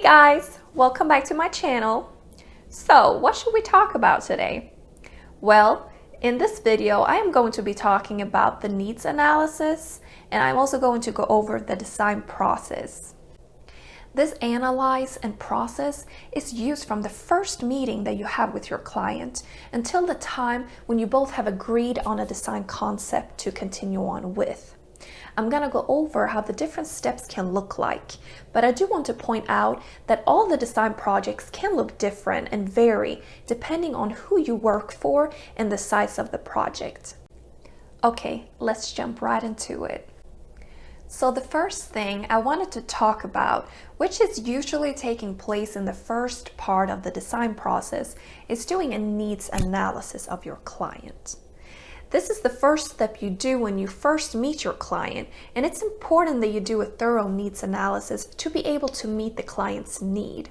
Hey guys, welcome back to my channel. So, what should we talk about today? Well, in this video, I am going to be talking about the needs analysis, and I'm also going to go over the design process. This analyze and process is used from the first meeting that you have with your client until the time when you both have agreed on a design concept to continue on with. I'm going to go over how the different steps can look like, but I do want to point out that all the design projects can look different and vary depending on who you work for and the size of the project. Okay, let's jump right into it. So the first thing I wanted to talk about, which is usually taking place in the first part of the design process, is doing a needs analysis of your client. This is the first step you do when you first meet your client, and it's important that you do a thorough needs analysis to be able to meet the client's need.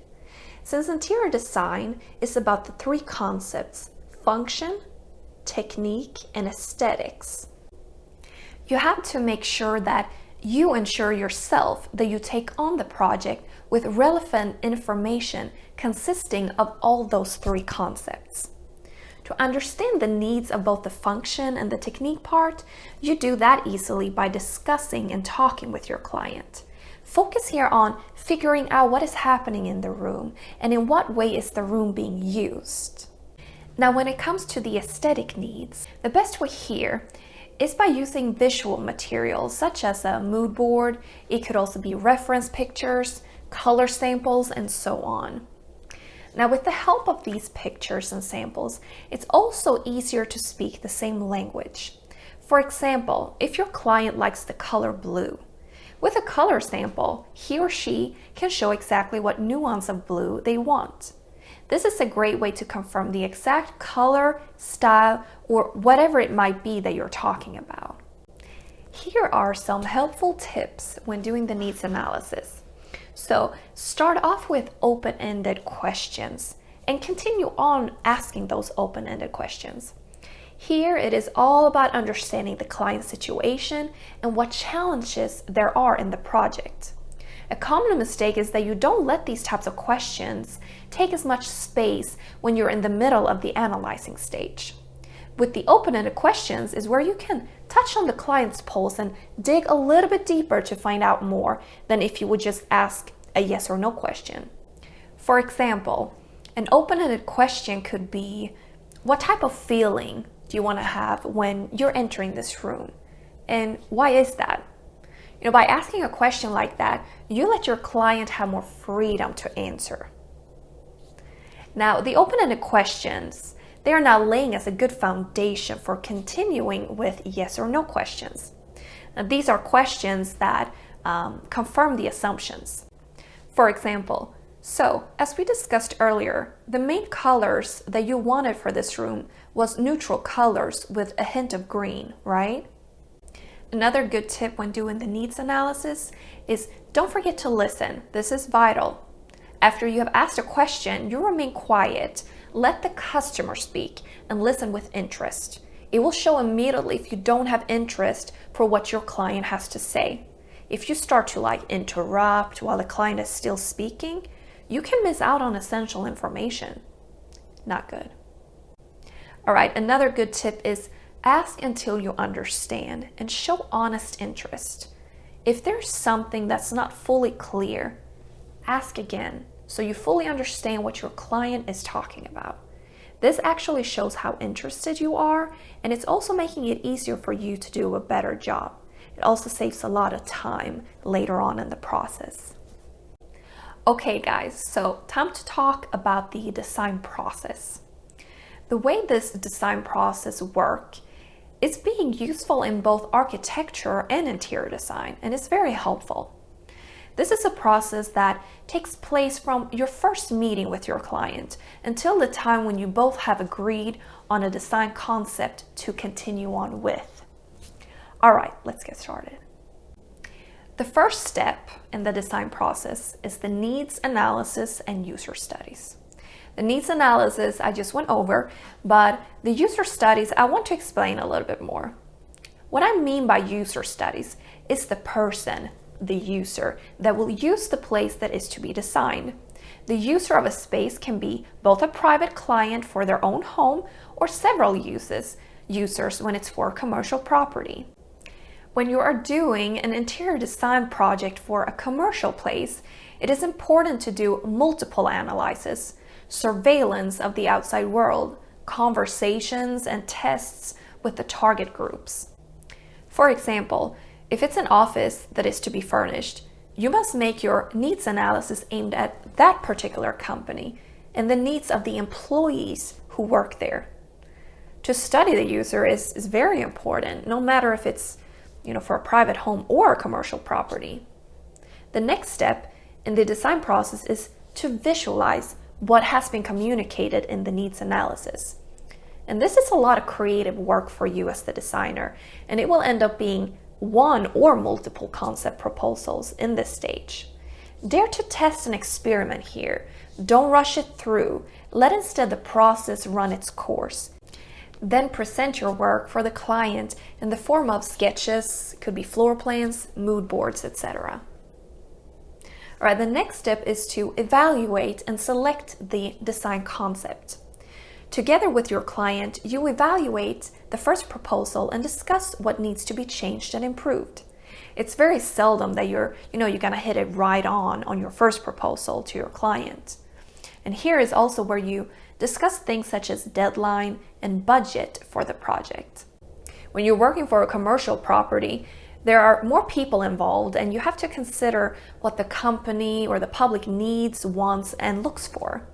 Since interior design is about the three concepts: function, technique, and aesthetics, you have to make sure that you ensure yourself that you take on the project with relevant information consisting of all those three concepts. To understand the needs of both the function and the technique part, you do that easily by discussing and talking with your client. Focus here on figuring out what is happening in the room and in what way is the room being used. Now, when it comes to the aesthetic needs, the best way here is by using visual materials such as a mood board. It could also be reference pictures, color samples, and so on. Now, with the help of these pictures and samples, it's also easier to speak the same language. For example, if your client likes the color blue, with a color sample, he or she can show exactly what nuance of blue they want. This is a great way to confirm the exact color, style, or whatever it might be that you're talking about. Here are some helpful tips when doing the needs analysis. So start off with open-ended questions and continue on asking those open-ended questions. Here it is all about understanding the client's situation and what challenges there are in the project. A common mistake is that you don't let these types of questions take as much space when you're in the middle of the analyzing stage. With the open-ended questions is where you can touch on the client's pulse and dig a little bit deeper to find out more than if you would just ask a yes or no question. For example, an open-ended question could be, what type of feeling do you want to have when you're entering this room? And why is that? By asking a question like that, you let your client have more freedom to answer. Now, the open-ended questions, they are now laying as a good foundation for continuing with yes or no questions. Now, these are questions that confirm the assumptions. For example, so as we discussed earlier, the main colors that you wanted for this room was neutral colors with a hint of green, right? Another good tip when doing the needs analysis is don't forget to listen. This is vital. After you have asked a question, you remain quiet. Let the customer speak and listen with interest. It will show immediately if you don't have interest for what your client has to say. If you start to interrupt while the client is still speaking, you can miss out on essential information. Not good. All right, another good tip is ask until you understand and show honest interest. If there's something that's not fully clear, ask again so you fully understand what your client is talking about. This actually shows how interested you are, and it's also making it easier for you to do a better job. It also saves a lot of time later on in the process. Okay guys, so time to talk about the design process. The way this design process works, it's being useful in both architecture and interior design, and it's very helpful. This is a process that takes place from your first meeting with your client until the time when you both have agreed on a design concept to continue on with. All right, let's get started. The first step in the design process is the needs analysis and user studies. The needs analysis I just went over, but the user studies I want to explain a little bit more. What I mean by user studies is the person, the user that will use the place that is to be designed. The user of a space can be both a private client for their own home or several users when it's for commercial property. When you are doing an interior design project for a commercial place, it is important to do multiple analyses, surveillance of the outside world, conversations, and tests with the target groups. For example, if it's an office that is to be furnished, you must make your needs analysis aimed at that particular company and the needs of the employees who work there. To study the user is very important, no matter if it's for a private home or a commercial property. The next step in the design process is to visualize what has been communicated in the needs analysis. And this is a lot of creative work for you as the designer, and it will end up being one or multiple concept proposals in this stage. Dare to test and experiment here. Don't rush it through. Let instead the process run its course. Then present your work for the client in the form of sketches, could be floor plans, mood boards, etc. All right, the next step is to evaluate and select the design concept. Together with your client, you evaluate the first proposal and discuss what needs to be changed and improved. It's very seldom that you're gonna hit it right on your first proposal to your client. And here is also where you discuss things such as deadline and budget for the project. When you're working for a commercial property, there are more people involved, and you have to consider what the company or the public needs, wants, and looks for.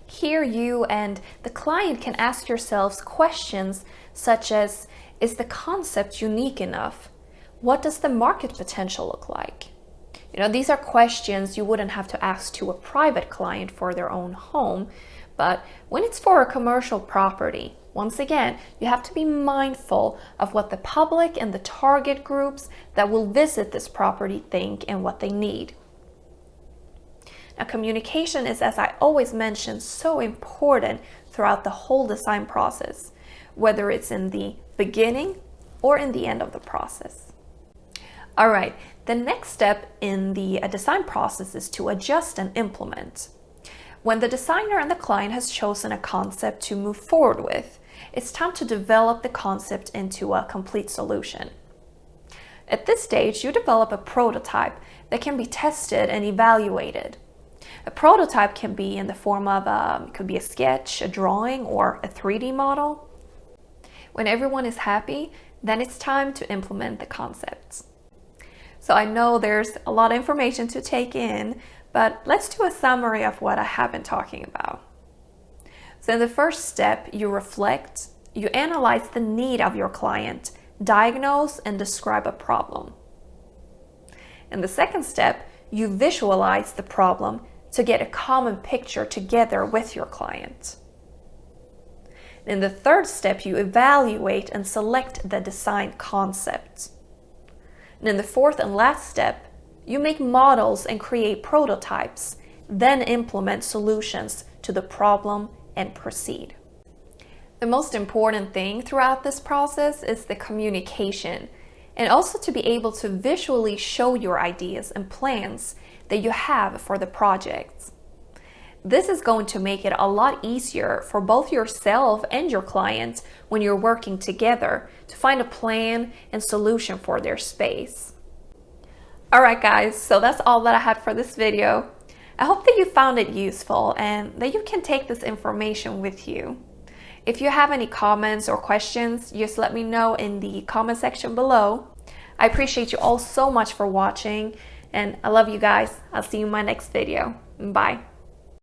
Here you and the client can ask yourselves questions such as, is the concept unique enough? What does the market potential look like? These are questions you wouldn't have to ask to a private client for their own home, but when it's for a commercial property, once again, you have to be mindful of what the public and the target groups that will visit this property think and what they need. Now, communication is, as I always mention, so important throughout the whole design process, whether it's in the beginning or in the end of the process. All right, the next step in the design process is to adjust and implement. When the designer and the client has chosen a concept to move forward with, it's time to develop the concept into a complete solution. At this stage, you develop a prototype that can be tested and evaluated. A prototype can be in the form of could be a sketch, a drawing, or a 3D model. When everyone is happy, then it's time to implement the concepts. So I know there's a lot of information to take in, but let's do a summary of what I have been talking about. So in the first step, you reflect, you analyze the need of your client, diagnose and describe a problem. In the second step, you visualize the problem to get a common picture together with your client. In the third step, you evaluate and select the design concept. And in the fourth and last step, you make models and create prototypes, then implement solutions to the problem and proceed. The most important thing throughout this process is the communication, and also to be able to visually show your ideas and plans that you have for the project. This is going to make it a lot easier for both yourself and your client when you're working together to find a plan and solution for their space. Alright guys, so that's all that I had for this video. I hope that you found it useful and that you can take this information with you. If you have any comments or questions, just let me know in the comment section below. I appreciate you all so much for watching, and I love you guys. I'll see you in my next video. Bye.